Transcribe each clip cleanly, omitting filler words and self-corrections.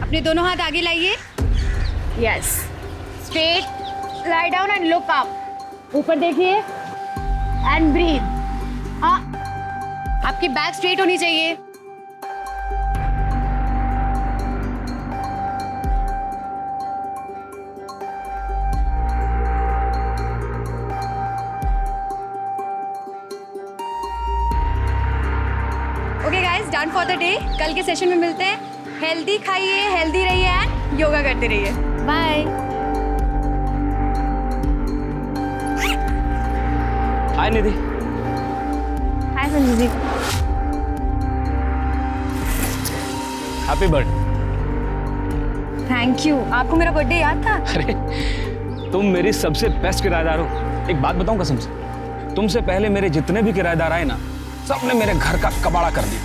अपने दोनों हाथ आगे लाइए। Yes, straight, lie down and look up. ऊपर देखिए एंड ब्रीथ। हाँ, आपकी बैक स्ट्रेट होनी चाहिए। Okay guys, done for the day. कल के सेशन में मिलते हैं। हेल्दी खाइए, हेल्दी रहिए एंड योगा करते रहिए। Bye. Hi Nidhi. Hi Sanjay ji. Happy birthday. Thank you. आपको मेरा बर्थडे याद था? अरे तुम मेरी सबसे बेस्ट किराएदार हो। एक बात बताऊं कसम से, तुमसे पहले मेरे जितने भी किराएदार आए ना, सबने मेरे घर का कबाड़ा कर दिया,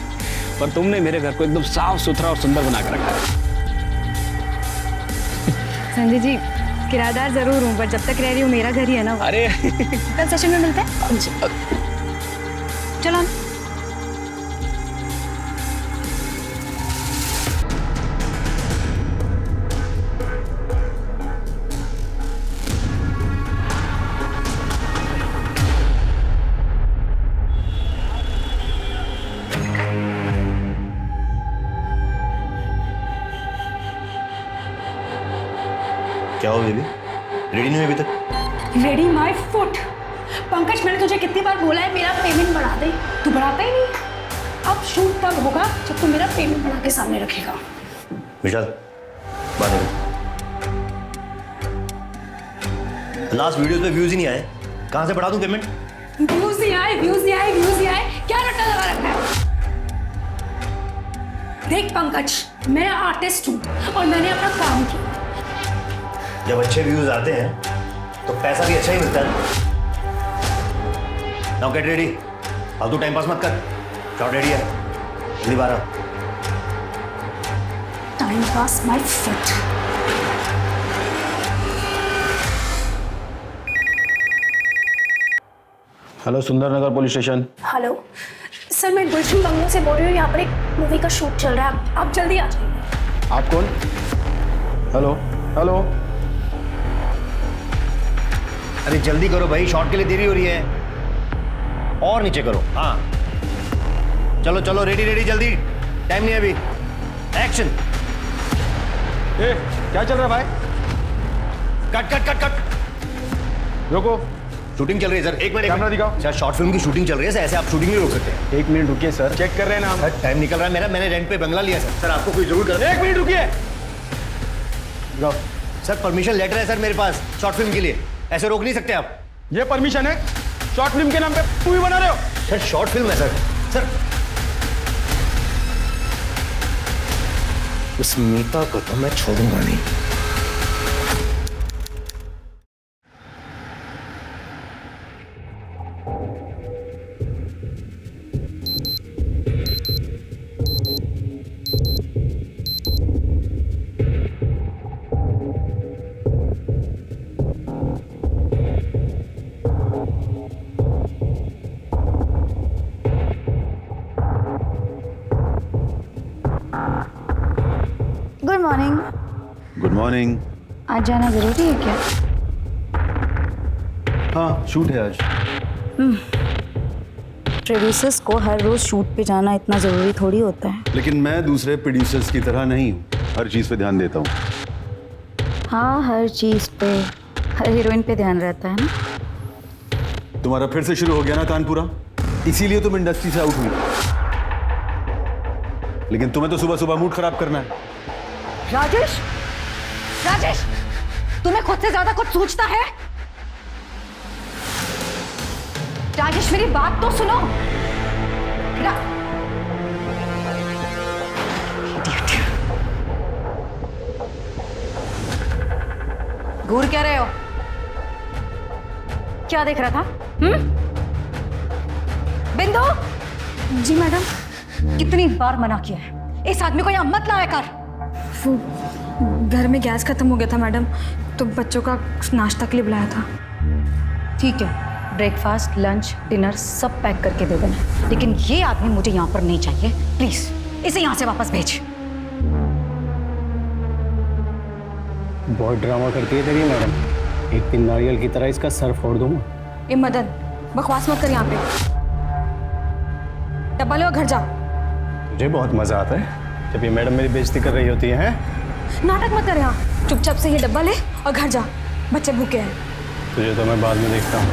पर तुमने मेरे घर को एकदम साफ सुथरा और सुंदर बना कर रखा है। संजय जी, किराएदार जरूर हूँ, पर जब तक रह रही हूँ मेरा घर ही है ना। अरे कल सेशन में मिलते हैं। चलो। क्या हो बेबी, रेडी नहीं हुई अभी तक? Ready my foot. पंकज, मैंने तुझे कितनी बार बोला है मेरा पेमेंट बढ़ा दे, तू बढ़ाता ही नहीं। अब शूट तब होगा जब तू मेरा पेमेंट बढ़ा के सामने रखेगा। विशाल, बात करो। लास्ट वीडियो पे व्यूज ही नहीं आए, कहां से बढ़ा दूं पेमेंट? व्यूज नहीं आए, व्यूज नहीं आए, व्यूज नहीं आए, क्या रट्टा लगा रखा है? देख पंकज, मैं आर्टिस्ट हूँ और मैंने अपना काम किया। जब अच्छे व्यूज आते हैं तो पैसा भी अच्छा ही मिलता है। नाउ गेट रेडी, फालतू टाइम पास मत कर। शॉट रेडी है, जल्दी बाहर आ। Time pass my foot. Hello, Sundarnagar police station. Hello sir, मैं गुलशन बंगलों से बोल रही हूँ। यहाँ पर एक मूवी का शूट चल रहा है, आप जल्दी आ जाइए। आप कौन? Hello hello. अरे जल्दी करो भाई, शॉट के लिए देरी हो रही है। और नीचे करो। हाँ चलो चलो, रेडी रेडी, जल्दी, टाइम नहीं है अभी। एक्शन। ए, क्या चल रहा है भाई? Cut cut cut cut. रुको, शूटिंग चल रही है सर, एक मिनट। कैमरा दिखाओ। सर शॉर्ट फिल्म की शूटिंग चल रही है, ऐसे आप शूटिंग नहीं रोक सकते। 1 मिनट रुकिए सर, चेक कर रहे हैं ना हम। सर टाइम निकल रहा है मेरा, मैंने रेंट पे बंगला लिया सर। सर आपको कोई जरूर कर। 1 मिनट रुकिए। जाओ। सर परमिशन लेटर है सर मेरे पास शॉर्ट फिल्म के लिए, ऐसे रोक नहीं सकते आप। ये परमिशन है? शॉर्ट फिल्म के नाम पे मूवी बना रहे हो? सर शॉर्ट फिल्म है सर। सर उस मीता को तो मैं छोड़ूंगा नहीं। Good morning. Good morning. आज जाना जरूरी है क्या? हाँ, शूट है आज। प्रोड्यूसर्स को हर रोज शूट पे जाना इतना जरूरी थोड़ी होता है। लेकिन मैं दूसरे प्रोड्यूसर्स की तरह नहीं हूँ, हर चीज़ पे ध्यान देता हूँ। हाँ, हर चीज पे, हर हीरोइन पे ध्यान रहता है ना। तुम्हारा फिर से शुरू हो गया ना तानपुरा, इसीलिए तुम इंडस्ट्री से आउट हुई। लेकिन तुम्हें तो सुबह सुबह मूड खराब करना है। राजेश, राजेश, तुम्हें खुद से ज्यादा कुछ सोचता है? राजेश मेरी बात तो सुनो। घूर क्या रहे हो? क्या देख रहा था? बिंदु। जी मैडम। कितनी बार मना किया है, इस आदमी को यहाँ मत लाया कर। वो घर में गैस खत्म हो गया था मैडम, तो बच्चों का नाश्ता के लिए बुलाया था। ठीक है, ब्रेकफास्ट, लंच, डिनर सब पैक करके दे देना, लेकिन ये आदमी मुझे यहाँ पर नहीं चाहिए। प्लीज इसे यहाँ से वापस भेज। बहुत ड्रामा करती है तेरी मैडम। एक दिन नारियल की तरह इसका सर फोड़ दूंगा। ए मदन, बकवास मत कर यहाँ पे। डब्बा ले और घर जा। मुझे बहुत मजा आता है जब ये मैडम मेरी बेइज्जती कर रही होती है। नाटक मत कर यहाँ, चुपचाप से ये डब्बा ले और घर जा, बच्चे भूखे हैं। तुझे तो मैं बाद में देखता हूँ,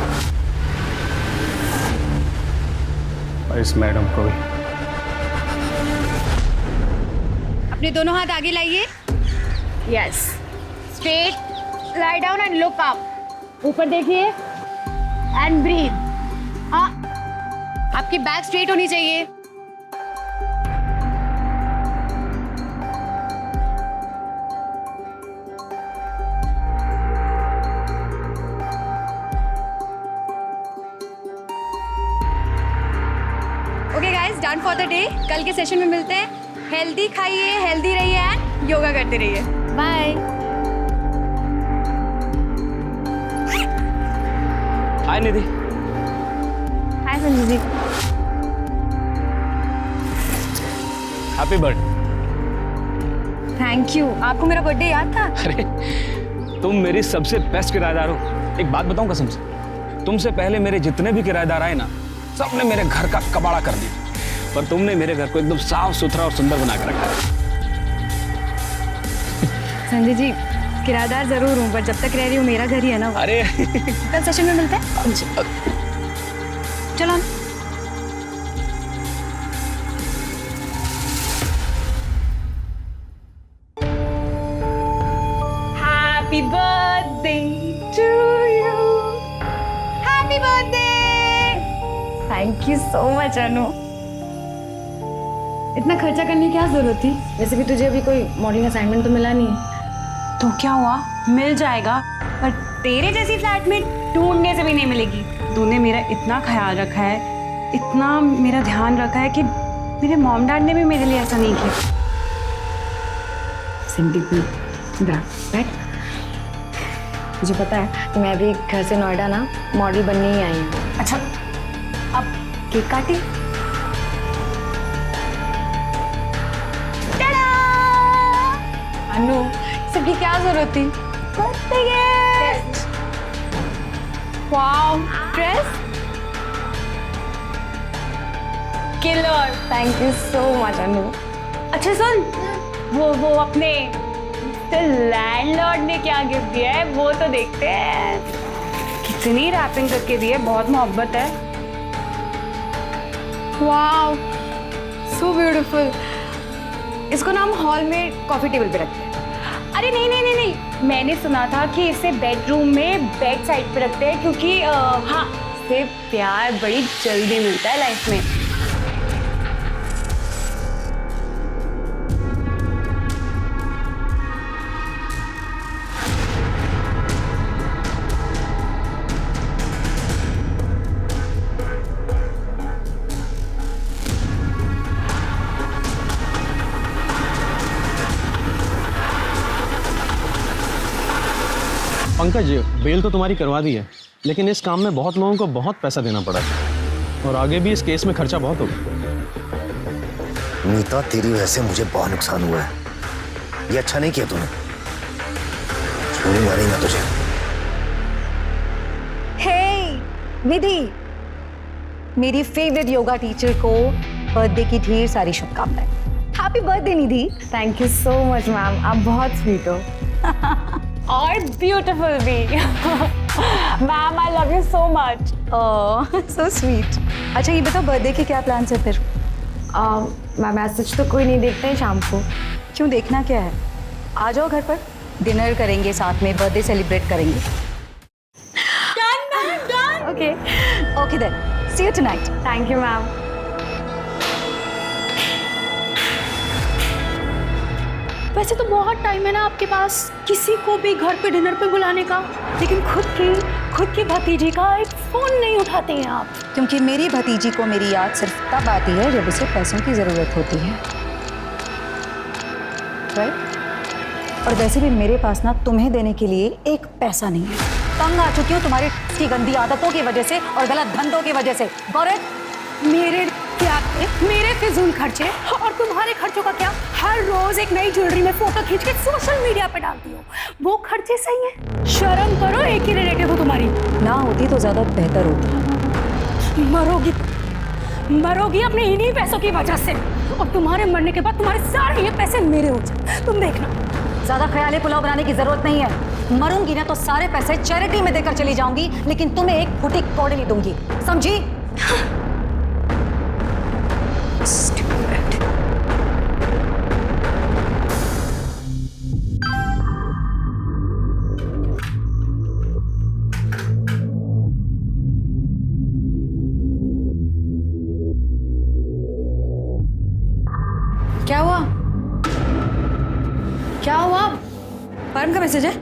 और इस मैडम को भी। अपने दोनों हाथ आगे लाइए। Yes, straight lie down and look up. ऊपर देखिए एंड ब्रीथ। हाँ, आपकी बैक स्ट्रेट होनी चाहिए। Okay guys, done for the day. कल के सेशन में मिलते हैं। हेल्दी खाइए, हेल्दी रहिए एंड योगा करते रहिए। Bye. Hi Nidhi. Hi Sanjay ji. Happy birthday. Thank you. आपको मेरा बर्थडे याद था? अरे तुम मेरी सबसे बेस्ट किराएदार हो। एक बात बताऊं कसम से, तुमसे पहले मेरे जितने भी किराएदार आए ना, सबने मेरे घर का कबाड़ा कर दिया, पर तुमने मेरे घर को एकदम साफ सुथरा और सुंदर बना कर रखा है। संजय जी, किराएदार जरूर हूँ, पर जब तक रह रही हूँ मेरा घर ही है ना। अरे कल सेशन में मिलते हैं। चलो। Happy birthday to you. Happy birthday. Thank you so much Anu. इतना खर्चा करने की क्या जरूरत थी? वैसे भी तुझे अभी कोई मॉडलिंग असाइनमेंट तो मिला नहीं है। तो क्या हुआ, मिल जाएगा, पर तेरे जैसी फ्लैटमेट ढूंढने से भी नहीं मिलेगी। तूने मेरा इतना ख्याल रखा है, इतना मेरा ध्यान रखा है कि मेरे मॉम डैड ने भी मेरे लिए ऐसा नहीं किया। सिंपल बैठ। मुझे पता है मैं भी घर से नोएडा ना मॉडल बनने ही आई हूँ। अच्छा, अब केक काटी। अनु, सबकी क्या जरूरत थी? Birthday gift. Wow, dress killer. Thank you so much Anu. अच्छा सुन, वो अपने लैंडलॉर्ड ने क्या गिफ्ट दिया है वो तो देखते हैं। कितनी रैपिंग करके दी है, बहुत मोहब्बत है। Wow, so beautiful. इसको ना हम हॉल में कॉफी टेबल पे रखते हैं। अरे नहीं नहीं नहीं नहीं, मैंने सुना था कि इसे बेडरूम में बेड साइड पे रखते हैं, क्योंकि हाँ, इससे प्यार बड़ी जल्दी मिलता है लाइफ में। पंकज, बेल तो तुम्हारी करवा दी है, लेकिन इस काम में बहुत लोगों को बहुत पैसा देना पड़ा और आगे भी इस केस में खर्चा बहुत होगा। नीता, तेरी वजह से मुझे बहुत नुकसान हुआ है। ये अच्छा नहीं किया तूने। छोड़ूंगा नहीं मैं तुझे। हे निधि, मेरी फेवरेट योगा टीचर को बर्थडे की ढेर सारी शुभकामनाएं। Happy birthday Nidhi. Thank you so much ma'am, आप बहुत स्वीट हो। और ब्यूटीफुल भी। Ma'am I love you so much. Oh so sweet. अच्छा ये बताओ, बर्थडे के क्या प्लान्स है फिर? मैम मैसेज तो कोई नहीं देखते हैं शाम को। क्यों, देखना क्या है? आ जाओ घर पर, डिनर करेंगे साथ में, बर्थडे सेलिब्रेट करेंगे। Okay okay then, see you tonight. Thank you ma'am. वैसे तो बहुत टाइम है ना आपके पास किसी को भी घर पे डिनर पे बुलाने का, लेकिन खुद की भतीजी का एक फोन नहीं उठाते हैं आप। क्योंकि मेरी भतीजी को मेरी याद सिर्फ तब आती है जब उसे पैसों की ज़रूरत होती है, राइट? और वैसे भी मेरे पास ना तुम्हें देने के लिए एक पैसा नहीं है। तंग आ चुकी हूँ तुम्हारी गंदी आदतों की वजह से और गलत धंधों की वजह से। गौरव, मेरे क्या खर्चे, मेरे फिजूल खर्चे और तुम्हारे खर्चों का क्या? हर रोज एक नई ज्वेलरी में फोटो खींच के सोशल मीडिया पे डालती हो, वो खर्चे सही है? शर्म करो, एक ही रिलेटिव हो तुम्हारी। ना होती तो ज्यादा बेहतर होता। मरोगी अपने इन्हीं पैसों की वजह से, और तुम्हारे मरने के बाद तुम्हारे सारे ये पैसे मेरे हो जाए, तुम देखना। ज्यादा ख्याली पुलाव बनाने की जरूरत नहीं है। मरूंगी ना तो सारे पैसे चैरिटी में देकर चली जाऊंगी, लेकिन तुम्हें एक फुटी कौड़ी नहीं दूंगी, समझी? क्या हुआ? क्या हुआ? परम का मैसेज है?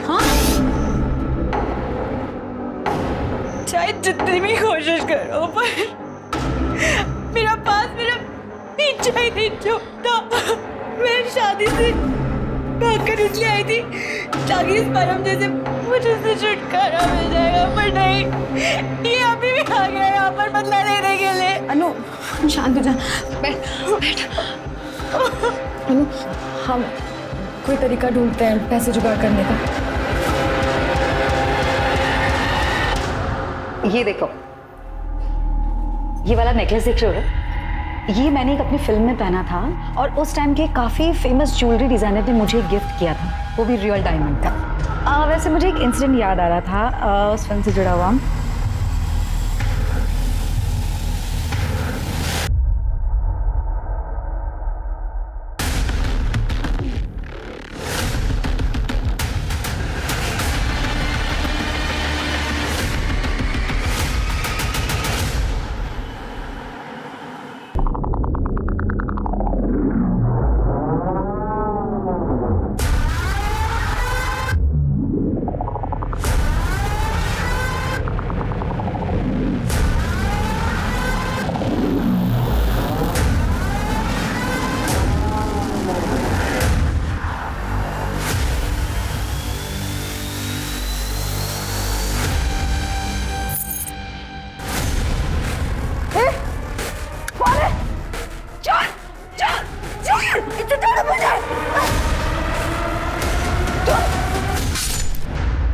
हाँ? चाहे जितनी भी कोशिश करो पर मेरा पास मेरा पीछा ही नहीं छूटता। मैं शादी से भागकर इसलिए आई थी ताकि इस परम जैसे मुझे से छुटकारा मिल जाएगा, पर नहीं, ये अभी भी आ गया यहाँ पर बदला लेने के लिए। अनु शांत हो जा, बैठ बैठ। अनु हम कोई तरीका ढूंढते हैं पैसे जुगाड़ करने का। ये देखो, ये वाला नेकलेस देख रहे हो? ये मैंने एक अपनी फिल्म में पहना था और उस टाइम के काफी फेमस ज्वेलरी डिजाइनर ने मुझे गिफ्ट किया था, वो भी रियल डायमंड का। वैसे मुझे एक इंसिडेंट याद आ रहा था उस फिल्म से जुड़ा हुआ।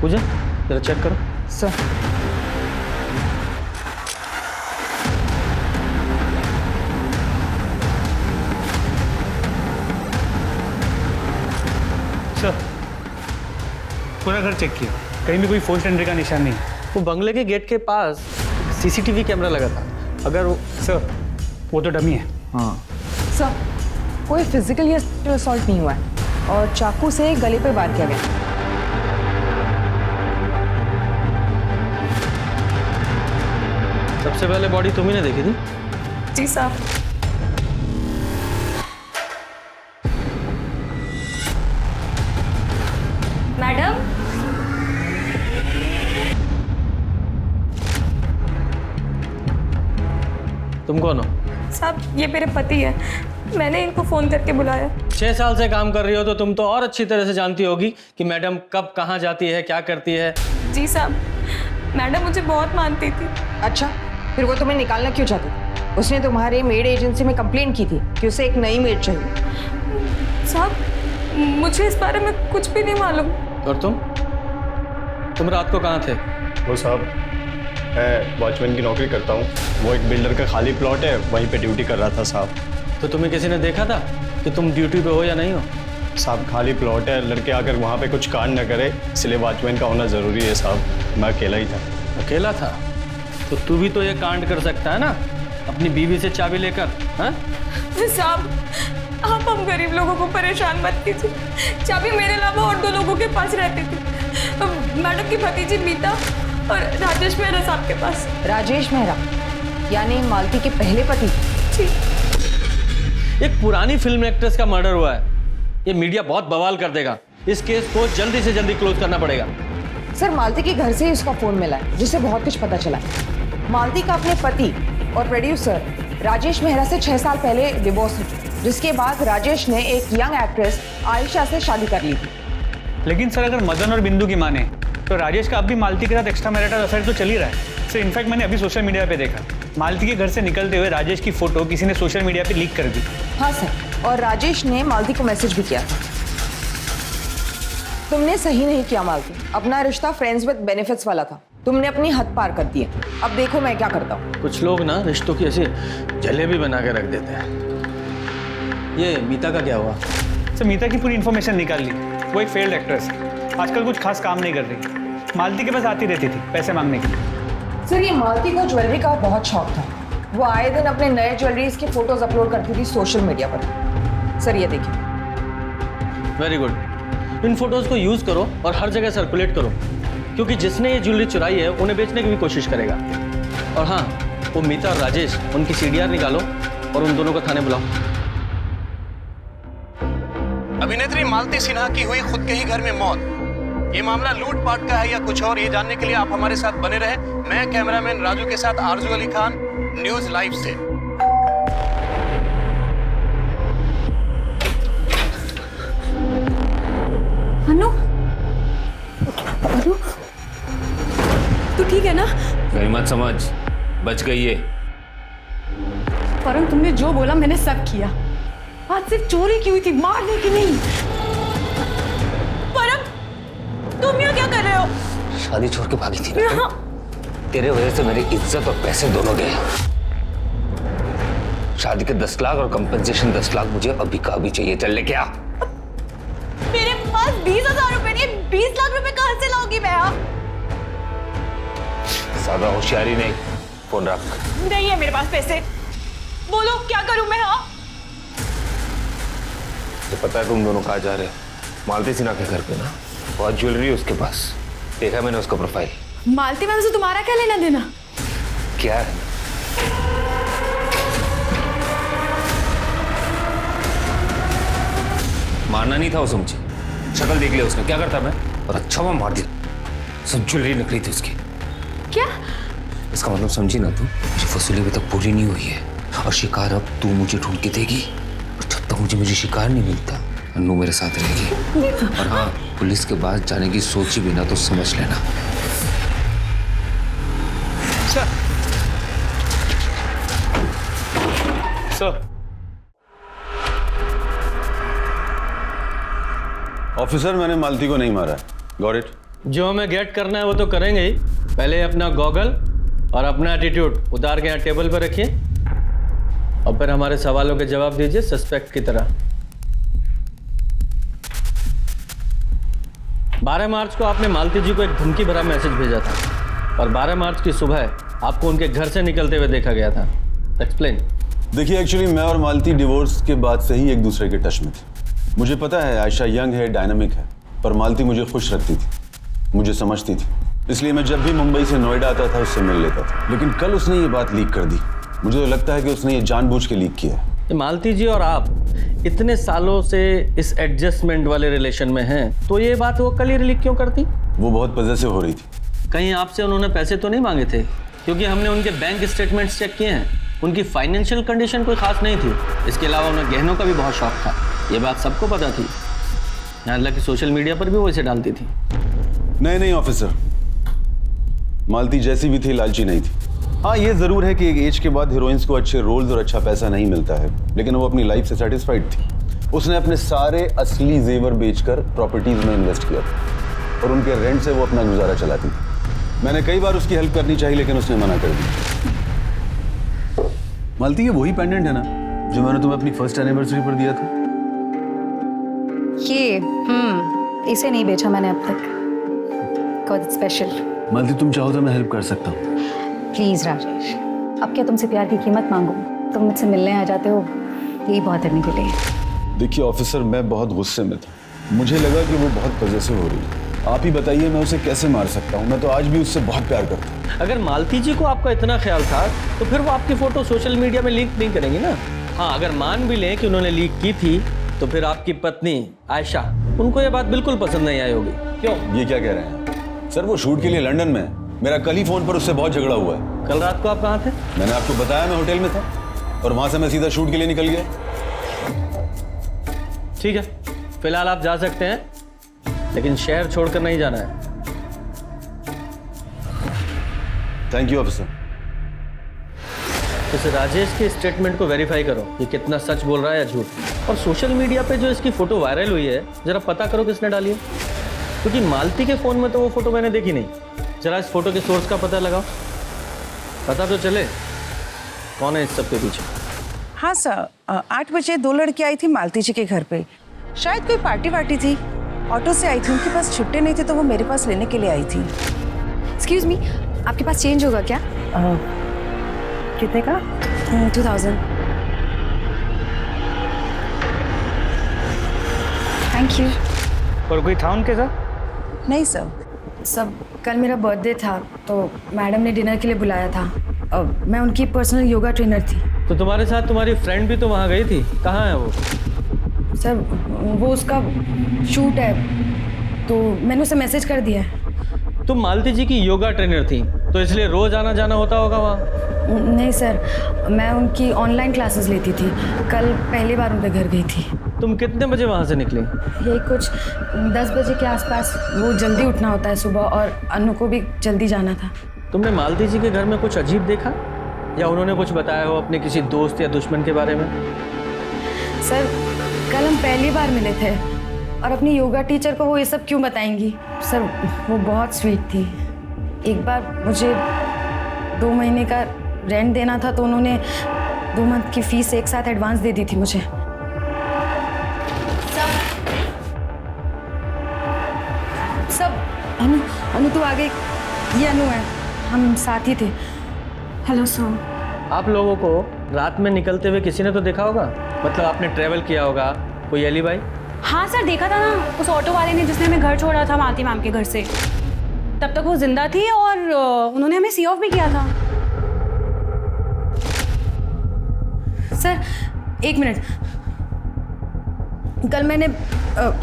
पूजा जरा चेक करो। सर सर पूरा घर चेक किया, कहीं भी कोई फोर्स एंट्री का निशान नहीं। वो बंगले के गेट के पास सीसीटीवी कैमरा लगा था, अगर वो सर वो तो डमी है। हाँ सर कोई फिजिकल या सेक्सुअल असॉल्ट नहीं हुआ है और चाकू से गले पे वार किया गया। सबसे पहले बॉडी तुम ही ने देखी थी? जी साहब। मैडम, तुम कौन हो? साहब ये मेरे पति है, मैंने इनको फोन करके बुलाया। 6 साल से काम कर रही हो तो तुम तो और अच्छी तरह से जानती होगी कि मैडम कब कहाँ जाती है, क्या करती है। जी साहब, मैडम मुझे बहुत मानती थी। अच्छा, फिर वो तुम्हें निकालना क्यों चाहती थी? उसने तुम्हारे मेड एजेंसी में कंप्लेंट की थी कि उसे एक नई मेड चाहिए। साहब मुझे इस बारे में कुछ भी नहीं मालूम। और तुम रात को कहाँ थे? वो साहब मैं वॉचमैन की नौकरी करता हूँ, वो एक बिल्डर का खाली प्लॉट है, वहीं पे ड्यूटी कर रहा था साहब। तो तुम्हें किसी ने देखा था कि तुम ड्यूटी पे हो या नहीं हो? साहब खाली प्लॉट है, लड़के आकर वहाँ पे कुछ कांड न करे, इसलिए वॉचमैन का होना ज़रूरी है साहब। मैं अकेला ही था। अकेला था? तो तू भी तो ये कांड कर सकता है ना, अपनी बीवी से चाबी लेकर। हाँ साहब आप हम गरीब लोगों को परेशान मत कीजिए, चाबी मेरे अलावा और 2 लोगों के पास रहती थी, मैडम की भतीजी मीता और राजेश मेहरा साहब के पास। राजेश मेहरा यानी मालती के पहले पति? जी। एक पुरानी फिल्म एक्ट्रेस का मर्डर हुआ है, ये मीडिया बहुत बवाल कर देगा, इस केस को जल्दी से जल्दी क्लोज करना पड़ेगा। सर मालती के घर से ही उसका फोन मिला है, जिससे बहुत कुछ पता चला है। मालती का अपने पति और प्रोड्यूसर राजेश मेहरा से 6 साल पहले डिवोर्स हुआ, जिसके बाद राजेश ने एक यंग एक्ट्रेस आयशा से शादी कर ली थी। लेकिन सर अगर मदन और बिंदु की माने तो राजेश का अब भी मालती के साथ एक्स्ट्रा मैरिटल अफेयर तो चल ही रहा है। सर इनफैक्ट मैंने अभी सोशल मीडिया पे देखा, मालती के घर से निकलते हुए राजेश की फोटो किसी ने सोशल मीडिया पे लीक कर दी। हाँ सर, और राजेश ने मालती को मैसेज भी किया था। तुमने सही नहीं किया मालती, अपना रिश्ता फ्रेंड्स विद बेनिफिट्स वाला था, तुमने अपनी हद पार कर दी है। अब देखो मैं क्या करता हूँ। कुछ लोग ना रिश्तों की ऐसी जलेबी बना के रख देते हैं। ये मीता का क्या हुआ? सर मीता की पूरी इन्फॉर्मेशन निकाल ली। वो एक फेल्ड एक्ट्रेस है, आजकल कुछ खास काम नहीं कर रही, मालती के पास आती रहती थी पैसे मांगने के लिए। सर ये मालती को ज्वेलरी का बहुत शौक था, वो आए दिन अपने नए ज्वेलरीज के फोटोज अपलोड करती थी सोशल मीडिया पर। सर ये देखिए। वेरी गुड, इन फोटोज को यूज करो और हर जगह सर्कुलेट करो, क्योंकि जिसने ये ज्वेलरी चुराई है उन्हें बेचने की भी कोशिश करेगा। और हाँ, वो मीता और राजेश, उनकी सीडीआर निकालो और उन दोनों को थाने बुलाओ। अभिनेत्री मालती सिन्हा की हुई खुद के ही घर में मौत। ये मामला लूटपाट का है या कुछ और, ये जानने के लिए आप हमारे साथ बने रहे। मैं कैमरामैन राजू के साथ आरजू अली खान, न्यूज लाइव से। अनु, अनु, तू ठीक है ना? गई मत समझ, बच गई है। वरुण, तुमने जो बोला मैंने सब किया। आज सिर्फ चोरी की हुई थी, मारने की नहीं। परम, तुम यहाँ क्या कर रहे हो? शादी छोड़ के भागी थी ना, तेरे वजह से मेरी इज्जत और पैसे दोनों गए। शादी के 10 लाख और कंपनसेशन 10 लाख मुझे अभी का अभी चाहिए। चल लेके आ। मेरे पास 20,000 रुपए नहीं, 20 लाख रुपए कहां से लाऊंगी मैं? ज्यादा होशियारी नहीं, फोन रख। नहीं है मेरे पास पैसे, बोलो क्या करूं मैं? हाँ, तो पता है तुम दोनों कहाँ जा रहे हो? मालती सिन्हा के घर पे ना, बहुत ज्वेलरी है उसके पास, देखा मैंने उसका प्रोफाइल। मालती मैम से तुम्हारा क्या लेना देना? क्या है? मारना नहीं था उसे मुझे, शक्ल देख लिया उसने, क्या करता मैं? और अच्छा मैं मार दिया। सब ज्वेलरी निकली थी उसकी। क्या? इसका मतलब समझी ना तू? मुझे वसूली अभी तक पूरी नहीं हुई है और शिकार अब तू मुझे ढूंढ के देगी, और जब तक मुझे शिकार नहीं मिलता अन्नू मेरे साथ रहेगी। और हाँ, पुलिस के पास जाने की सोची भी ना तो समझ लेना। सर, ऑफिसर मैंने मालती को नहीं मारा है। Got it? जो हमें गेट करना है वो तो करेंगे ही। पहले अपना गॉगल और अपना एटीट्यूड उतार के यहाँ टेबल पर रखिए और फिर हमारे सवालों के जवाब दीजिए सस्पेक्ट की तरह। 12 मार्च को आपने मालती जी को एक धमकी भरा मैसेज भेजा था और 12 मार्च की सुबह आपको उनके घर से निकलते हुए देखा गया था। एक्सप्लेन। देखिए, एक्चुअली मैं और मालती डिवोर्स के बाद से ही एक दूसरे के टच में थे। मुझे पता है आयशा यंग है, डायनामिक है, पर मालती मुझे खुश रखती थी, मुझे समझती थी, इसलिए मैं जब भी मुंबई से नोएडा आता था उससे मिल लेता था। लेकिन कल उसने ये बात लीक कर दी। मुझे तो लगता है कि उसने ये जानबूझ के लीक किया है। मालती जी और आप इतने सालों से इस एडजस्टमेंट वाले रिलेशन में हैं, तो ये बात वो कल ही लीक क्यों करती? वो बहुत पॉसेसिव हो रही थी। कहीं आपसे उन्होंने पैसे तो नहीं मांगे थे? क्योंकि हमने उनके बैंक स्टेटमेंट्स चेक किए हैं, उनकी फाइनेंशियल कंडीशन कोई खास नहीं थी। इसके अलावा उन्हें गहनों का भी बहुत शौक था, ये बात सबको पता थी। हालांकि सोशल मीडिया पर भी वो इसे डालती थी। नहीं ऑफिसर, मालती जैसी भी थी लालची नहीं थी। हाँ, ये जरूर है कि एक एज के बाद हीरोइंस को अच्छे रोल्स और अच्छा पैसा नहीं मिलता है, लेकिन वो अपनी लाइफ से सेटिस्फाइड थी। उसने अपने सारे असली जेवर बेचकर प्रॉपर्टीज में इन्वेस्ट किया था और उनके रेंट से वो अपना गुजारा चलाती थी। मैंने कई बार उसकी हेल्प करनी चाहिए, लेकिन उसने मना कर दी। मालती, ये वही पेंडेंट है ना जो मैंने तुम्हें अपनी फर्स्ट एनिवर्सरी पर दिया था? ये इसे नहीं बेचा मैंने अब तक। Got special. मालती, तुम चाहो तो मैं हेल्प कर सकता हूँ। प्लीज राजेश, अब क्या तुमसे प्यार की कीमत मांगू? तुम मुझसे मिलने आ जाते हो, यही बहुत है मेरे लिए। देखिए ऑफिसर, मैं बहुत गुस्से में था। मुझे लगा कि वो बहुत पॉसेसिव हो रही है। आप ही बताइए मैं उसे कैसे मार सकता हूँ? मैं तो आज भी उससे बहुत प्यार करता हूँ। अगर मालती जी को आपका इतना ख्याल था तो फिर वो आपकी फोटो सोशल मीडिया में लीक नहीं करेंगी ना। हाँ, अगर मान भी लें कि उन्होंने लीक की थी तो फिर आपकी पत्नी आयशा, उनको ये बात बिल्कुल पसंद नहीं आई होगी। क्यों? ये क्या कह रहे हैं सर? वो शूट के लिए लंदन में है। मेरा कल ही फोन पर उससे बहुत झगड़ा हुआ है। कल रात को आप कहाँ थे? मैंने आपको बताया, मैं होटल में था और वहां से मैं सीधा शूट के लिए निकल गया। ठीक है, फिलहाल आप जा सकते हैं, लेकिन शहर छोड़कर नहीं जाना है। Thank you officer. इस राजेश के स्टेटमेंट को वेरीफाई करो, ये कितना सच बोल रहा है या झूठ। और सोशल मीडिया पे जो इसकी फोटो वायरल हुई है, जरा पता करो किसने डाली है, क्योंकि मालती के फ़ोन में तो वो फोटो मैंने देखी नहीं। जरा इस फोटो के सोर्स का पता लगाओ, पता तो चले कौन है इस सब के पीछे। हाँ सर, 8 बजे 2 लड़की आई थी मालती जी के घर पे। शायद कोई पार्टी वार्टी थी, ऑटो से आई थी, उनके पास छुट्टे नहीं थे तो वो मेरे पास लेने के लिए आई थी। एक्सक्यूज मी, आपके पास चेंज होगा क्या? कितने का? 2000। Thank you. और कोई था उनके साथ? नहीं सर। सब कल मेरा बर्थडे था तो मैडम ने डिनर के लिए बुलाया था। मैं उनकी पर्सनल योगा ट्रेनर थी। तो तुम्हारे साथ तुम्हारी फ्रेंड भी तो वहाँ गई थी, कहाँ है वो? सर वो उसका शूट है तो मैंने उसे मैसेज कर दिया है। तुम मालती जी की योगा ट्रेनर थी तो इसलिए रोज आना जाना होता होगा वहाँ? नहीं सर, मैं उनकी ऑनलाइन क्लासेस लेती थी। कल पहली बार उनके घर गई थी। तुम कितने बजे वहाँ से निकली? यही कुछ 10 बजे के आसपास। वो जल्दी उठना होता है सुबह और अनु को भी जल्दी जाना था। तुमने मालती जी के घर में कुछ अजीब देखा या उन्होंने कुछ बताया हो अपने किसी दोस्त या दुश्मन के बारे में? सर कल हम पहली बार मिले थे और अपनी योगा टीचर को वो ये सब क्यों बताएंगी? सर वो बहुत स्वीट थी। एक बार मुझे 2 महीने का रेंट देना था तो उन्होंने 2 मंथ की फीस एक साथ एडवांस दे दी थी मुझे। सब अनु तू आगे, ये अनु है, हम साथ ही थे। Hello sir. आप लोगों को रात में निकलते हुए किसी ने तो देखा होगा, मतलब आपने ट्रैवल किया होगा, कोई एलिबाई? हाँ सर, देखा था ना उस ऑटो वाले ने जिसने हमें घर छोड़ा था मालती मैम के घर से। तब तक वो जिंदा थी और उन्होंने हमें सी ऑफ भी किया था। सर 1 मिनट, कल मैंने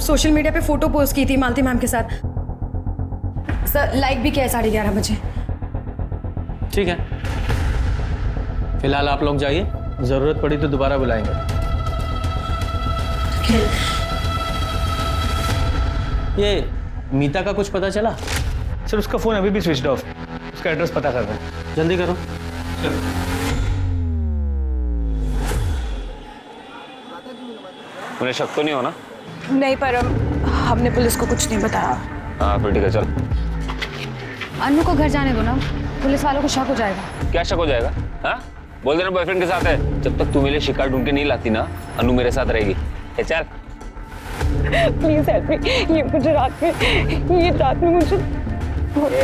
सोशल मीडिया पे फोटो पोस्ट की थी मालती मैम के साथ। सर लाइक भी किया है 11:30 बजे। ठीक है, फिलहाल आप लोग जाइए, जरूरत पड़ी तो दोबारा बुलाएंगे। ये मीता का कुछ पता चला? सर उसका फ़ोन अभी भी स्विच ऑफ, उसका एड्रेस पता कर रहे हैं। जल्दी करो। उन्हें शक तो नहीं हो ना? नहीं, पर हमने पुलिस को कुछ नहीं बताया। हाँ फिर ठीक है, चल। अनु को घर जाने दो ना, पुलिस वालों को शक हो जाएगा। क्या शक हो जाएगा? हाँ बोल देना बॉयफ्रेंड के साथ है। जब तक तू मेरे लिए शिकार ढूंढ के नहीं लाती ना, अनु मेरे साथ रहेगी। चल प्लीज हेल्प मी, ये मुझे रात में मुझे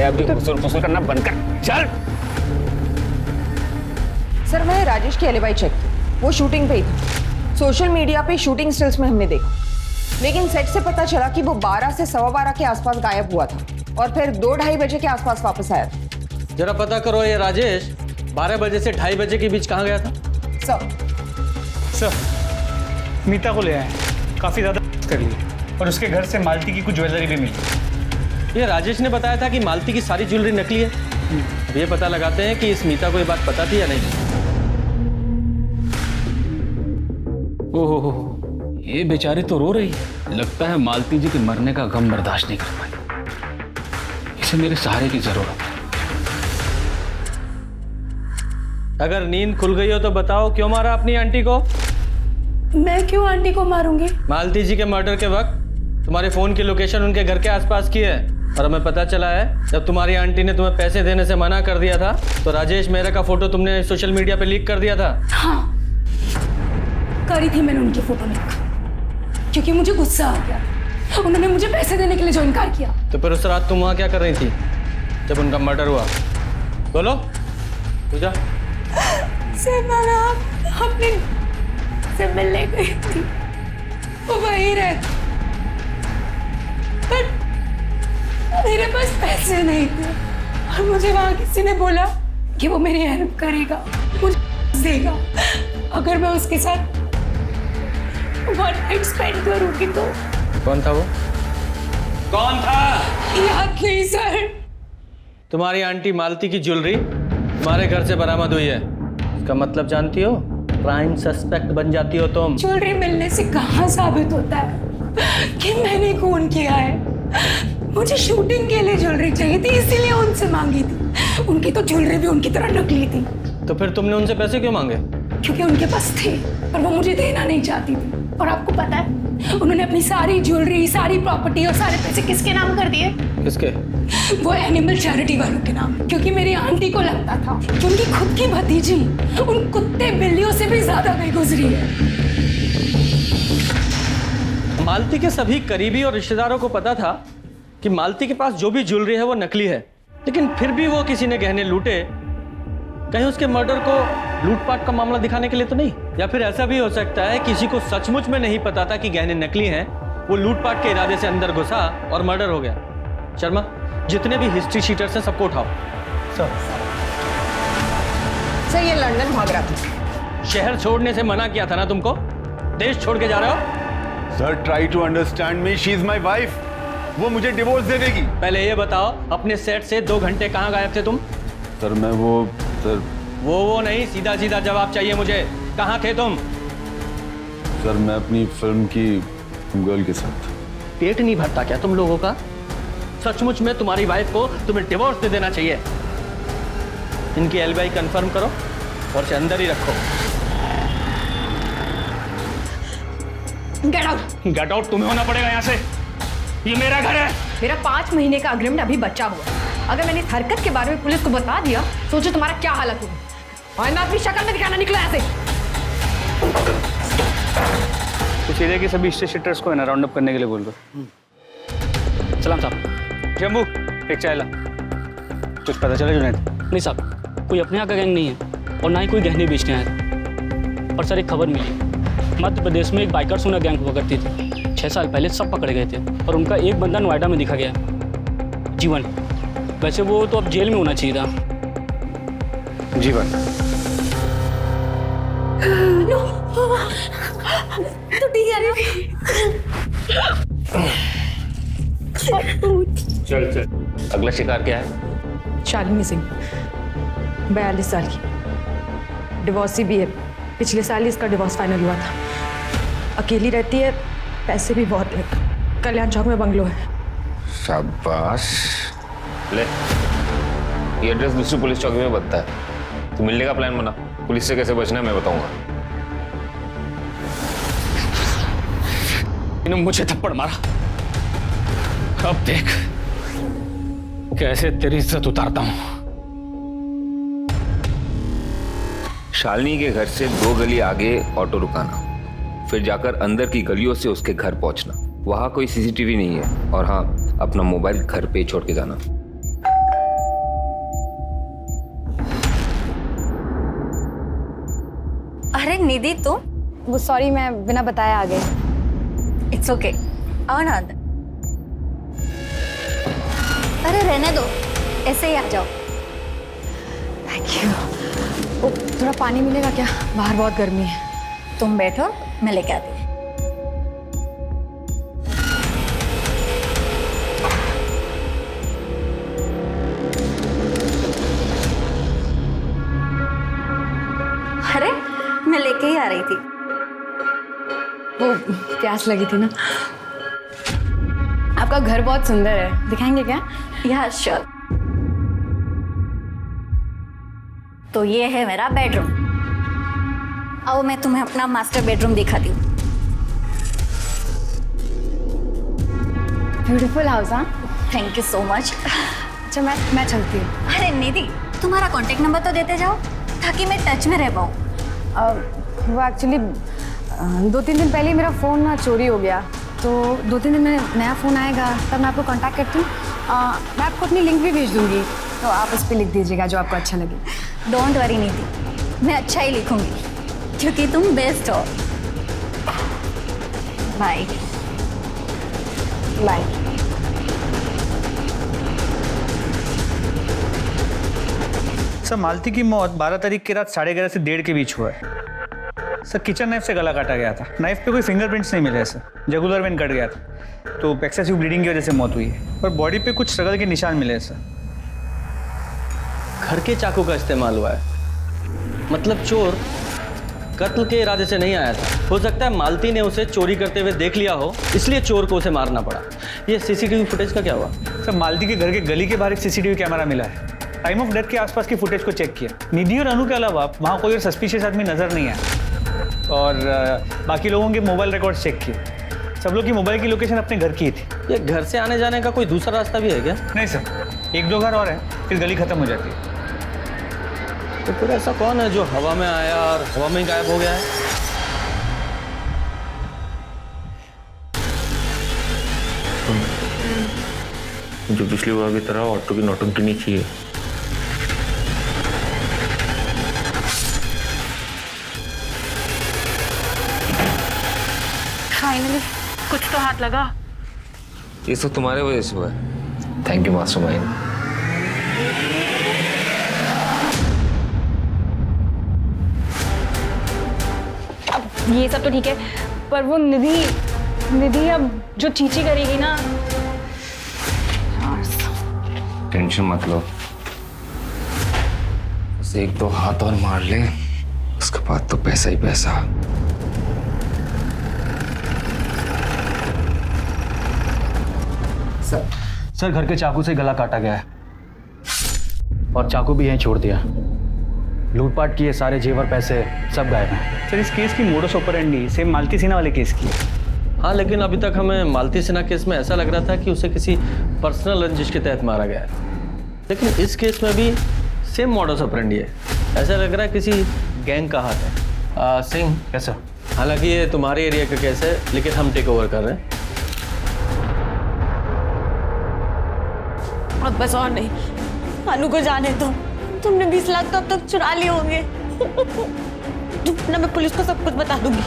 अभी फुसुर करना बंद कर, चल। सर मैंने राजेश की एलिबाई चेक की, वो शूटिंग पे ही था। सोशल मीडिया पे शूटिंग स्टिल्स में हमने देखा, लेकिन सेट से पता चला कि वो 12 से 12:15 के आसपास गायब हुआ था और फिर 2-2:30 बजे के आसपास वापस आया था। जरा पता करो ये राजेश 12 बजे से 2:30 बजे के बीच कहाँ गया था? सर मीता को ले आए, काफ़ी ज़्यादा कर ली और उसके घर से मालती की कुछ ज्वेलरी भी मिली। ये राजेश ने बताया था कि मालती की सारी ज्वेलरी नकली है। अब ये पता लगाते हैं कि इस मीता को ये बात पता थी या नहीं। ओहो, ये बेचारी तो रो रही है। लगता है मालती जी के मरने का गम बर्दाश्त नहीं कर पाई। इसे मेरे सहारे की जरूरत है। अगर नींद खुल गई हो तो बताओ, क्यों मारा अपनी आंटी को? मैं क्यों आंटी को मारूंगी? मालती जी के मर्डर के वक्त तुम्हारे फोन की लोकेशन उनके घर के आसपास की है और हमें पता चला है जब तुम्हारी आंटी ने तुम्हें पैसे देने से मना कर दिया था तो राजेश मेहरा का फोटो तुमने सोशल मीडिया पे लीक कर दिया था। हाँ, करी थी मैंने उनकी फोटो लीक, क्योंकि मुझे गुस्सा आ गया। उन्होंने मुझे पैसे देने के लिए जो इनकार किया। तो फिर उस रात तुम वहाँ क्या कर रही थी जब उनका मर्डर हुआ? बोलो पूजा। सर मैं अपने से मिलने गई थी, वो वहीं रहती, पर मेरे पास पैसे नहीं थे और मुझे वहाँ किसी ने बोला कि वो मेरी हेल्प करेगा, मुझे देगा अगर मैं उसके साथ 1 नाइट स्पेंड करूँगी तो। कौन था वो? कौन था? याद नहीं सर। तुम्हारी आंटी मालती की ज्वेलरी तुम्हारे घर से बरामद हुई है, इसका मतलब जानती हो? क्राइम सस्पेक्ट बन जाती हो तुम। ज्वेलरी मिलने से कहाँ साबित होता है कि मैंने खून किया है? मुझे शूटिंग के लिए ज्वेलरी चाहिए थी, इसीलिए उनसे मांगी थी। उनकी तो ज्वेलरी भी उनकी तरह नकली थी। तो फिर तुमने उनसे पैसे क्यों मांगे? क्योंकि उनके पास थे पर वो मुझे देना नहीं चाहती थी। और आपको पता है उन्होंने अपनी सारी ज्वेलरी, सारी प्रॉपर्टी और सारे पैसे किसके नाम कर दिए? किसके? वो एनिमल चैरिटी वालों के नाम। क्योंकि मेरी आंटी को लगता था कि उनकी खुद की भतीजी उन कुत्ते बिल्लियों से भी ज्यादा बेगुजरी है। मालती के सभी करीबी और रिश्तेदारों को पता था कि मालती के पास जो भी ज्वेलरी है वो नकली है, लेकिन फिर भी वो किसी ने गहने लूटे। कहीं उसके मर्डर को लूटपाट का मामला दिखाने के लिए तो नहीं? या फिर ऐसा भी हो सकता है किसी को सचमुच में नहीं पता था कि गहने नकली हैं, वो लूटपाट के इरादे से अंदर घुसा और मर्डर हो गया। शर्मा, जितने भी हिस्ट्री शीटर्स हैं सबको उठाओ। सर ये लंदन भाग रहा था। शहर छोड़ने से मना किया था ना तुमको? देश छोड़ के जा रहे हो? Sir try to understand me, she is my wife. वो मुझे डिवोर्स दे देगी। पहले ये बताओ, अपने सेट से 2 घंटे कहाँ गायब थे तुम? सर मैं सर वो नहीं, सीधा सीधा जवाब चाहिए मुझे। कहाँ थे तुम? सर मैं अपनी फिल्म की गर्ल के साथ। पेट नहीं भरता क्या तुम लोगों का? सचमुच में तुम्हारी वाइफ को तुम्हें डिवोर्स दे देना चाहिए। इनकी एलिबाई कंफर्म करो और इसे अंदर ही रखो। Get out. गेट आउट तुम्हें होना पड़ेगा यहाँ से। ये मेरा घर है। मेरा 5 महीने का अग्रीमेंट अभी बचा हुआ है। अगर मैंने इस हरकत के बारे में पुलिस को बता दिया, सोचो तुम्हारा क्या हालत होगी। और मैं अपनी शक्ल में दिखाना निकला ऐसे। कुछ एरिया के सभी शीटर्स को है ना राउंड अप करने के लिए बोल दो। सलाम साहब। जम्मू एक चाय ला। कुछ पता चला जुनैद? नहीं साहब, कोई अपने यहाँ का गैंग नहीं है और ना ही कोई गहने बेचने आया था। और सर एक खबर मिली, मध्य प्रदेश में एक बाइकर सोना गैंग हुआ करती थी। 6 साल पहले सब पकड़े गए थे और उनका एक बंदा नोएडा में दिखा गया, जीवन। वैसे वो तो अब जेल में होना चाहिए था। जीवन तो ठीक है। चल चल। अगला शिकार क्या है? शालिनी सिंह, 42 साल की, डिवोर्सी भी है। पिछले साल ही इसका डिवोर्स फाइनल हुआ था। अकेली रहती है, पैसे भी बहुत है। कल्याण चौक में बंगलो है। शाबाश। ले, ये एड्रेस दूसरी पुलिस चौकी में बनता है। तू मिलने का प्लान बना। पुलिस से कैसे बचना है मैं बताऊंगा। इन्होंने मुझे थप्पड़ मारा, अब देख कैसे तेरी इज्जत उतारता हूं। शालिनी के घर से 2 गली आगे ऑटो रुकाना, फिर जाकर अंदर की गलियों से उसके घर पहुंचना। वहां कोई सीसीटीवी नहीं है। और हाँ, अपना मोबाइल घर पे छोड़ के जाना। अरे निधि तुम? वो सॉरी, मैं बिना बताया आ गई। इट्स ओके, आओ ना अंदर। अरे रहने दो, ऐसे ही आ जाओ। Thank you. ओ, थोड़ा पानी मिलेगा क्या? बाहर बहुत गर्मी है। तुम बैठो, मैं लेके आती हूँ। अरे मैं लेके ही आ रही थी। वो प्यास लगी थी ना। आपका घर बहुत सुंदर है, दिखाएंगे क्या? या श्योर। तो ये है मेरा बेडरूम। आओ मैं तुम्हें अपना मास्टर बेडरूम दिखाती हूँ। Beautiful house. हाँ, थैंक यू सो मच। अच्छा मैं चलती हूँ। अरे निधि, तुम्हारा कांटेक्ट नंबर तो देते जाओ ताकि मैं टच में रह पाऊँ। वो एक्चुअली 2-3 दिन पहले मेरा फ़ोन ना चोरी हो गया, तो 2-3 दिन में नया फ़ोन आएगा तब मैं आपको कांटेक्ट करती हूँ। मैं आपको अपनी लिंक भी भेज दूँगी, तो आप उस पर लिख दीजिएगा जो आपको अच्छा लगे। डोंट वरी निधि, मैं अच्छा ही लिखूंगी क्योंकि तुम बेस्ट हो। Bye bye. सर मालती की मौत 12 तारीख की रात 11:30 से 1:30 के बीच हुआ है। सर किचन नाइफ से गला काटा गया था। नाइफ पे कोई फिंगरप्रिंट्स नहीं मिले सर, जुगुलर वेन कट गया था, तो एक्सेसिव ब्लीडिंग की वजह से मौत हुई है। और बॉडी पे कुछ स्ट्रगल के निशान मिले सर। घर के चाकू का इस्तेमाल हुआ है, मतलब चोर कत्ल के इरादे से नहीं आया था। हो सकता है मालती ने उसे चोरी करते हुए देख लिया हो, इसलिए चोर को उसे मारना पड़ा। ये सीसीटीवी फुटेज का क्या हुआ? सर मालती के घर के गली के बाहर एक सीसीटीवी कैमरा मिला है, टाइम ऑफ डेथ के आसपास की फुटेज को चेक किया। निधि और अनु के अलावा वहाँ कोई और सस्पिशियस आदमी नजर नहीं आया। और बाकी लोगों के मोबाइल रिकॉर्ड्स चेक किए, सब लोग की मोबाइल की लोकेशन अपने घर की थी। ये घर से आने जाने का कोई दूसरा रास्ता भी है क्या? नहीं सर, 1-2 घर और है, फिर गली खत्म हो जाती है। तो फिर ऐसा कौन है जो हवा में आया और हवा में ही गायब हो गया है? जो पिछली बार की तरह ऑटो की नौटंकी नहीं चाहिए। फाइनली कुछ तो हाथ लगा। ये सब तुम्हारे वजह से हुआ है। Thank you mastermind. अब ये सब तो ठीक है, पर वो निधि अब जो चीची करेगी ना। टेंशन मत लो, बस 1-2 हाथ और मार ले, उसके बाद तो पैसा ही पैसा। सर घर के चाकू से गला काटा गया है और चाकू भी यहीं छोड़ दिया। लूटपाट किए, सारे जेवर पैसे सब गायब हैं। सर इस केस की मोडस ऑपरेंडी सेम मालती सिन्हा वाले केस की है। हाँ, लेकिन अभी तक हमें मालती सिन्हा केस में ऐसा लग रहा था कि उसे किसी पर्सनल रंजिश के तहत मारा गया है, लेकिन इस केस में भी सेम मॉडस ऑपरेंडी है। ऐसा लग रहा है किसी गैंग का हाथ है। सिंह, कैसा? हालांकि ये तुम्हारे एरिया का केस है, लेकिन हम टेक ओवर कर रहे हैं। अब बस और नहीं, अनु को जाने दो। तुमने 20 लाख तो अब तक चुरा लिए होंगे ना, मैं पुलिस को सब कुछ बता दूंगी।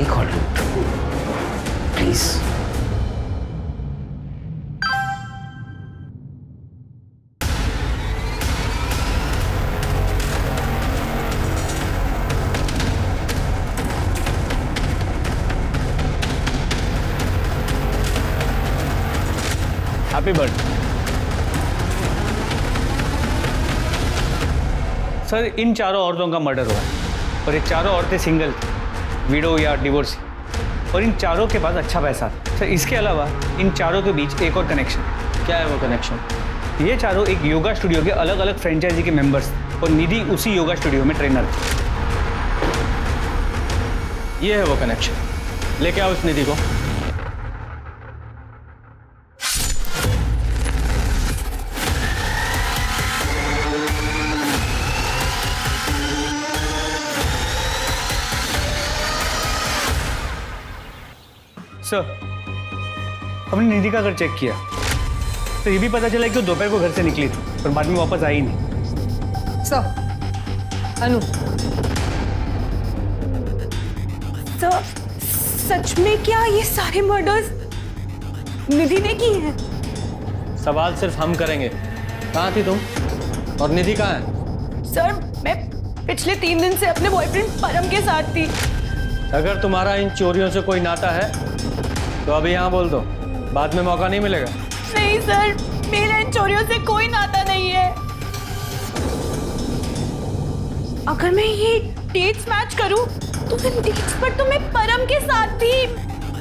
एक और लूट प्लीज। Happy birthday. सर इन चारों औरतों का मर्डर हुआ है और ये चारों औरतें सिंगल थी, विडो या डिवोर्सी, और इन चारों के पास अच्छा पैसा था। सर इसके अलावा इन चारों के बीच एक और कनेक्शन। क्या है वो कनेक्शन? ये चारों एक योगा स्टूडियो के अलग अलग फ्रेंचाइजी के मेंबर्स थे और निधि उसी योगा स्टूडियो में ट्रेनर थी। ये है वो कनेक्शन। लेके आओ इस निधि को। सर हमने निधि का घर चेक किया तो ये भी पता चला कि वो दोपहर को घर से निकली थी और बाद में वापस आई नहीं। सर अनु, सर सच में क्या ये सारे मर्डर्स निधि ने की हैं? सवाल सिर्फ हम करेंगे। कहाँ थी तुम और निधि कहाँ है? सर मैं पिछले 3 दिन से अपने बॉयफ्रेंड परम के साथ थी। अगर तुम्हारा इन चोरियों से कोई नाता है तो अभी यहाँ बोल दो, बाद में मौका नहीं मिलेगा। नहीं सर, मेरा इन चोरियों से कोई नाता नहीं है। अगर मैं ये डेट्स मैच करूं तो इन डेट्स पर तो मैं परम के साथ थी।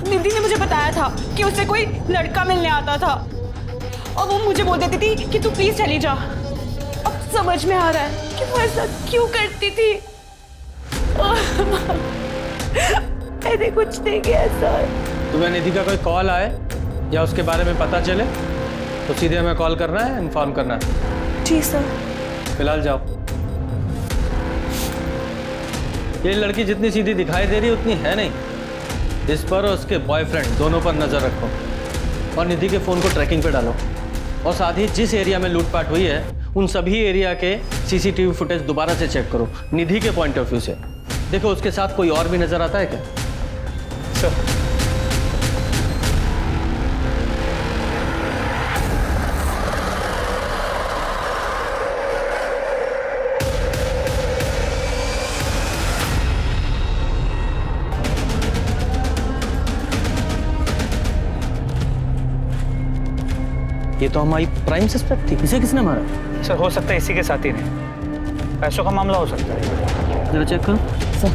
निधि ने मुझे बताया था कि उसे कोई लड़का मिलने आता था और वो मुझे बोल देती थी कि तू प्लीज चली जा। अब समझ में आ रहा है कि वो ऐसा क्यों करती थी। मैंने कुछ नहीं किया सर। तुम्हें निधि का कोई कॉल आए या उसके बारे में पता चले तो सीधे हमें कॉल करना है, इन्फॉर्म करना है। जी सर। फिलहाल जाओ। ये लड़की जितनी सीधी दिखाई दे रही उतनी है नहीं। इस पर और उसके बॉयफ्रेंड दोनों पर नजर रखो और निधि के फोन को ट्रैकिंग पे डालो, और साथ ही जिस एरिया में लूटपाट हुई है उन सभी एरिया के सीसीटीवी फुटेज दोबारा से चेक करो निधि के पॉइंट ऑफ व्यू से। देखो उसके साथ कोई और भी नजर आता है क्या? सर ये तो हमारी प्राइम सस्पेक्ट थी। इसे किसने मारा? सर हो सकता है इसी के साथ ही नहीं, पैसों का मामला हो सकता है। जरा चेक करो। सर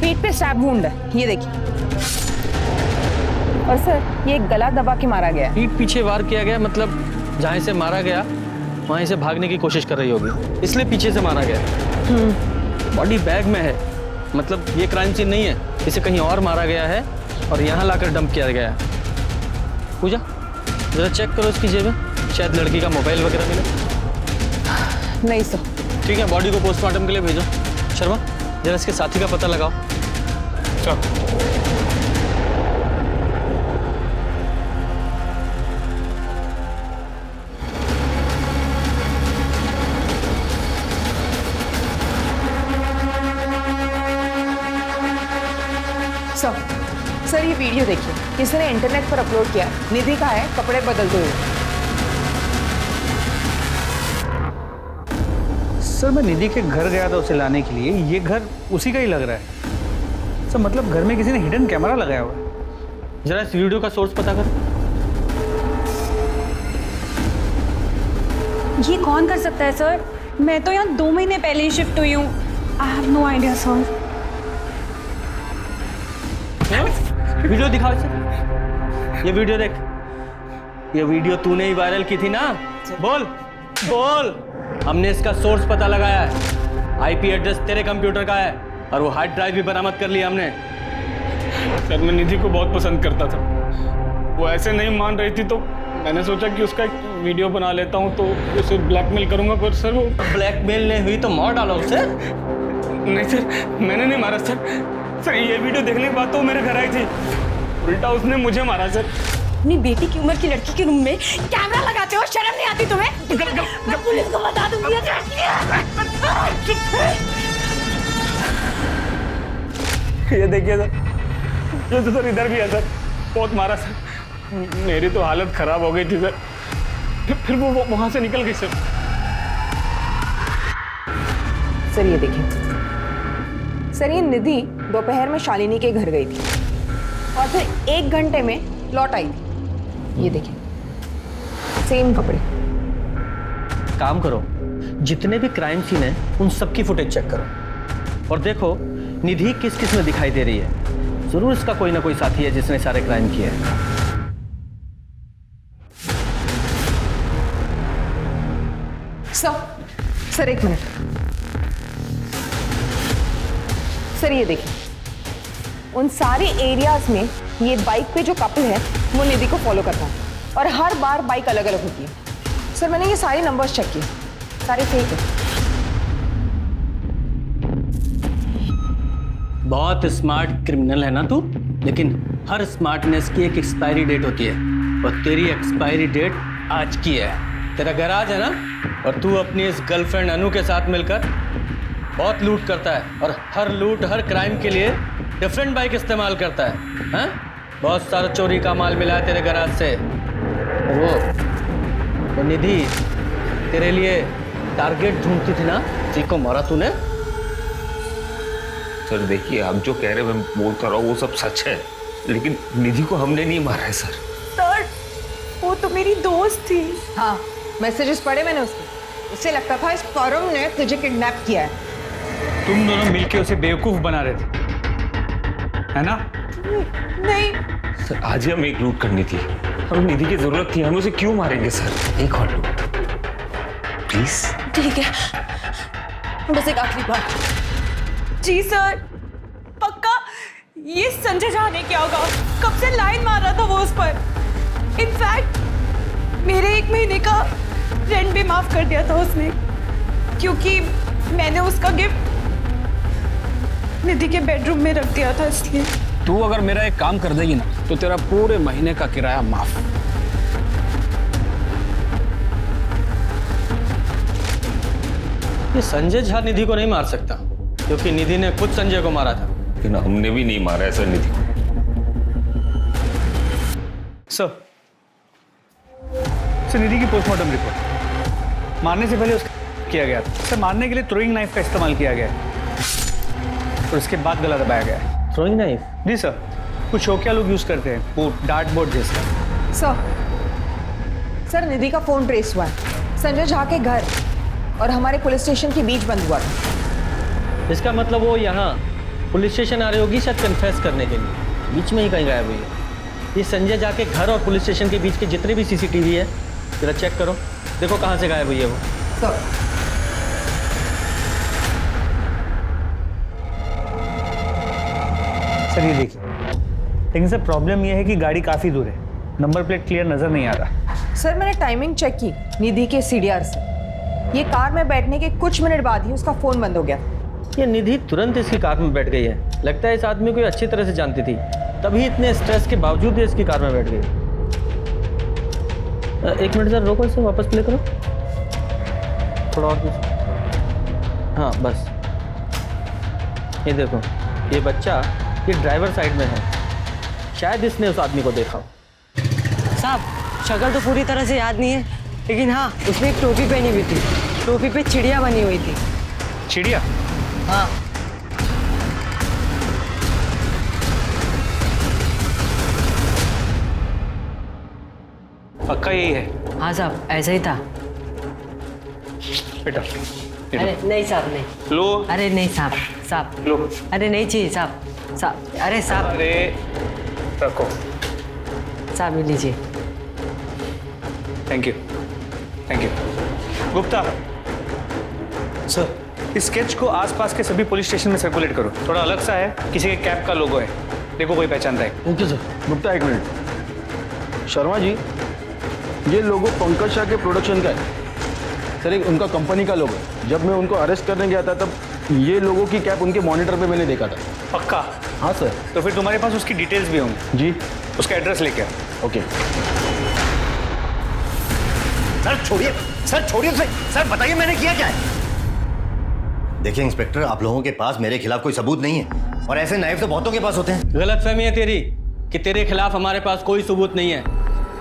पीठ पे स्टैब वुंड है, ये देखिए। और सर ये गला दबा के मारा गया है। पीठ पीछे वार किया गया, मतलब जहाँ से मारा गया वहीं से भागने की कोशिश कर रही होगी, इसलिए पीछे से मारा गया। बॉडी बैग में है, मतलब ये क्राइम सीन नहीं है, इसे कहीं और मारा गया है और यहाँ लाकर डंप किया गया है। पूजा जरा चेक करो इसकी जेब में, शायद लड़की का मोबाइल वगैरह मिले। नहीं सर। ठीक है, बॉडी को पोस्टमार्टम के लिए भेजो। शर्मा जरा इसके साथी का पता लगाओ। चलो। सर ये वीडियो देखिए, किसी ने इंटरनेट पर अपलोड किया है। निधि का है कपड़े बदलते हुए। सर मैं निधि के घर गया था उसे लाने के लिए, ये घर उसी का ही लग रहा है सर। मतलब घर में किसी ने हिडन कैमरा लगाया हुआ है। जरा इस वीडियो का सोर्स पता कर। ये कौन कर सकता है सर? मैं तो यहाँ 2 महीने पहले ही शिफ्ट हुई हूँ। I have no idea sir. Video दिखाओ इसे। ये वीडियो देख, ये वीडियो तूने ही वायरल की थी ना? बोल बोल। हमने इसका सोर्स पता लगाया है, आईपी एड्रेस तेरे कंप्यूटर का है और वो हार्ड ड्राइव भी बरामद कर लिया हमने। सर मैं निधि को बहुत पसंद करता था, वो ऐसे नहीं मान रही थी तो मैंने सोचा कि उसका एक वीडियो बना लेता हूँ तो उसे ब्लैकमेल करूँगा। पर सर वो ब्लैकमेल नहीं हुई तो मार डालो उसे। नहीं सर, मैंने नहीं मारा सर। ये वीडियो देखने के बाद तो मेरे घर आई थी, उल्टा उसने मुझे मारा सर। अपनी बेटी की उम्र की लड़की के रूम में कैमरा लगाते हो, शर्म नहीं आती तुम्हें? मैं पुलिस को बता दूंगी। ये देखिए सर, ये तो सर इधर भी है सर, बहुत मारा सर। मेरी तो हालत खराब हो गई थी सर, फिर वो वहां से निकल गई सर। सर ये देखिए, सर ये निधि दोपहर में शालिनी के घर गई थी और फिर 1 घंटे में लौट आई थी। ये देखिए, सेम कपड़े। काम करो, जितने भी क्राइम सीन है उन सब की फुटेज चेक करो और देखो निधि किस किस में दिखाई दे रही है। जरूर इसका कोई ना कोई साथी है जिसने सारे क्राइम किए हैं। Sir 1 minute. सर ये देखिए, उन सारे एरियाज में ये बाइक पे जो कपल है वो निधि को फॉलो करता है और हर बार बाइक अलग अलग होती है। सर मैंने ये सारे नंबर्स चेक किए, सारे फेक है। बहुत स्मार्ट क्रिमिनल है ना तू, लेकिन हर स्मार्टनेस की एक एक्सपायरी डेट होती है और तेरी एक्सपायरी डेट आज की है। तेरा गैराज है ना, और तू अपनी इस गर्लफ्रेंड अनु के साथ मिलकर बहुत लूट करता है और हर लूट हर क्राइम के लिए डिफरेंट बाइक इस्तेमाल करता है। हाँ? बहुत सारा चोरी का माल मिला है तेरे गैराज से। वो निधि तेरे लिए टारगेट ढूंढती थी ना, जी को मारा तूने। सर देखिए, आप जो कह रहे हैं मैं बोलता रहा हूँ वो सब सच है, लेकिन निधि को हमने नहीं मारा है सर। सर वो तो मेरी दोस्त थी। हाँ, मैसेजेस पढ़े मैंने उसके। इससे लगता था इस परम ने तुझे किडनैप किया है। तुम दोनों मिलके उसे बेवकूफ बना रहे थे, है ना? नहीं सर, आज ही हमें एक लूट करनी थी, हमें निधि की जरूरत थी, हम उसे क्यों मारेंगे सर? एक और लूट प्लीज। ठीक है, बस एक आखिरी बात। जी सर, पक्का ये संजय झा ने क्या होगा? कब से लाइन मार रहा था वो उस पर। इनफैक्ट मेरे 1 महीने का रेंट भी माफ कर दिया था उसने, क्योंकि मैंने उसका गिफ्ट निधि के बेडरूम में रख दिया था, इसलिए। तू अगर मेरा एक काम कर देगी ना तो तेरा पूरे महीने का किराया माफ। ये संजय झा निधि को नहीं मार सकता, क्योंकि निधि ने खुद संजय को मारा था। लेकिन हमने भी नहीं मारा है सर निधि को। सर निधि की पोस्टमार्टम रिपोर्ट मारने से पहले उसका किया गया था। सर मारने के लिए थ्रोइंग नाइफ का इस्तेमाल किया गया है और उसके बाद गला दबाया गया है। Throwing knife? जी सर, कुछ शौकिया लोग यूज करते हैं, वो डार्ट बोर्ड जैसा। सर निधि का फोन ट्रेस हुआ है, संजय झा के घर और हमारे पुलिस स्टेशन के बीच बंद हुआ था। इसका मतलब वो यहाँ पुलिस स्टेशन आ रही होगी शायद कन्फेस करने के लिए, बीच में ही कहीं गायब हुई है। ये संजय झा के घर और पुलिस स्टेशन के बीच के जितने भी सीसीटीवी है जरा चेक करो, देखो कहाँ से गायब हुई है वो। सर ये देखिए, लेकिन सर प्रॉब्लम ये है कि गाड़ी काफ़ी दूर है, नंबर प्लेट क्लियर नज़र नहीं आ रहा। सर मैंने टाइमिंग चेक की निधि के CDR से, ये कार में बैठने के कुछ मिनट बाद ही उसका फ़ोन बंद हो गया। ये निधि तुरंत इसकी कार में बैठ गई है, लगता है इस आदमी को अच्छी तरह से जानती थी, तभी इतने स्ट्रेस के बावजूद ये इसकी कार में बैठ गई। एक मिनट सर रोको, इसे वापस प्ले करो थोड़ा और कुछ। हाँ बस, ये देखो, ये बच्चा ये ड्राइवर साइड में है, शायद इसने उस आदमी को देखा। साहब शक्ल तो पूरी तरह से याद नहीं है, लेकिन हाँ उसने एक टोपी पहनी हुई थी, टोपी पे चिड़िया बनी हुई थी। चिड़िया? हाँ। पक्का यही है? हाँ साहब ऐसा ही था। बेटा अरे नहीं साहब नहीं। लो। अरे नहीं साहब, साहब लो। अरे नहीं चाहिए साहब, साहब अरे साहब। अरे रखो साहब ये लीजिए। Thank you, thank you. Gupta sir, इस स्केच को आसपास के सभी पुलिस स्टेशन में सर्कुलेट करो, थोड़ा अलग सा है, किसी के कैब का लोगो है, देखो कोई पहचानता है। Okay sir. गुप्ता एक मिनट। शर्मा जी, ये लोगो पंकज शाह के प्रोडक्शन का है सर, एक उनका कंपनी का लोगो है। जब मैं उनको अरेस्ट करने गया था तब ये लोगों की कैप उनके मॉनिटर पे मैंने देखा था। पक्का? हाँ सर। तो फिर तुम्हारे पास उसकी डिटेल्स भी होंगी? जी। उसका एड्रेस लेके आओ। ओके सर छोड़िए, सर छोड़िए उसे, सर बताइए मैंने किया क्या है? देखिए इंस्पेक्टर, आप लोगों के पास मेरे खिलाफ कोई सबूत नहीं है, और ऐसे नाइफ तो बहुतों के पास होते हैं। गलतफहमी है तेरी कि तेरे खिलाफ हमारे पास कोई सबूत नहीं है,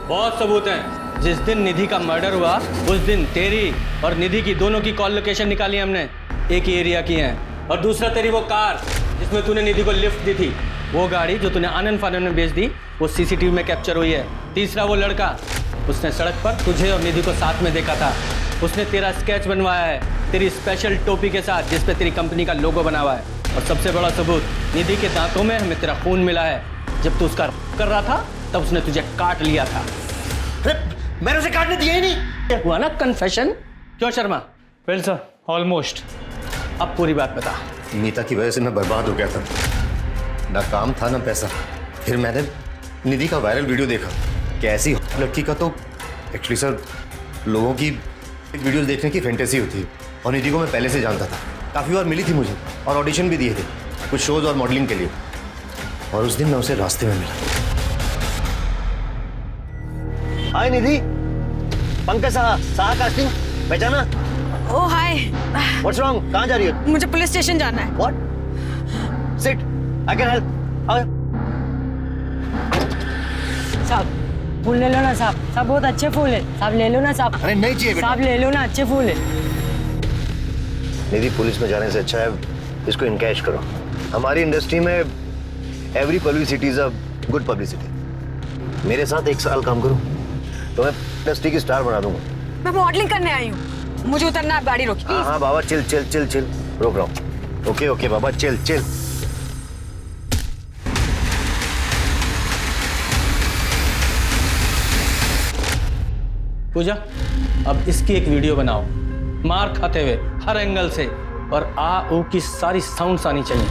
बहुत सबूत हैं। जिस दिन निधि का मर्डर हुआ उस दिन तेरी और निधि की दोनों की कॉल लोकेशन निकाली हमने, एक ही एरिया की है। और दूसरा तेरी वो कार जिसमें तूने निधि को लिफ्ट दी थी, वो गाड़ी जो तूने आनंद फानंद में बेच दी, वो CCTV में कैप्चर हुई है। तीसरा वो लड़का, उसने सड़क पर तुझे और निधि को साथ में देखा था, उसने तेरा स्केच बनवाया है तेरी स्पेशल टोपी के साथ जिस पे तेरी कंपनी का लोगो बना हुआ है। और सबसे बड़ा सबूत, निधि के दांतों में हमें तेरा खून मिला है। जब तू उसका कर रहा था तब उसने तुझे काट लिया था। मैंने उसे काटने दिया ही नहीं। हुआ ना कन्फेशन? क्यों शर्मा? Well sir, almost. अब पूरी बात बता। नीता की वजह से मैं बर्बाद हो गया था, ना काम था ना पैसा। फिर मैंने निधि का वायरल वीडियो देखा कि ऐसी लड़की का तो एक्चुअली सर लोगों की वीडियोस देखने की फैंटेसी होती है, और निधि को मैं पहले से जानता था, काफ़ी बार मिली थी मुझे और ऑडिशन भी दिए थे कुछ शोज और मॉडलिंग के लिए, और उस दिन मैं उसे रास्ते में मिला। हाय निधि, पंकज साहा कास्टिंग, पहचाना? Oh hi. What's wrong? कहाँ जा रही है? मुझे पुलिस स्टेशन जाना है। What? Sit, I can help. साहब फूल ले लो ना साहब, साहब बहुत अच्छे फूल है, साहब ले लो ना साहब। अरे नहीं चाहिए बेटा। साहब ले लो ना, अच्छे फूल है। निधि पुलिस में जाने से अच्छा है इसको इनकैश करो। हमारी इंडस्ट्री में every publicity is a good publicity. मेरे साथ 1 साल काम करो तो मैं इंडस्ट्री की स्टार बना दूंगा। मैं मॉडलिंग करने आई हूँ, मुझे उतरना, आप गाड़ी रोकी। हाँ हाँ बाबा, चिल चिल चिल चिल, रोक रहा हूँ। ओके ओके बाबा, चिल चिल। पूजा, अब इसकी एक वीडियो बनाओ, मार खाते हुए हर एंगल से, और आ ऊ की सारी साउंड्स आनी चाहिए।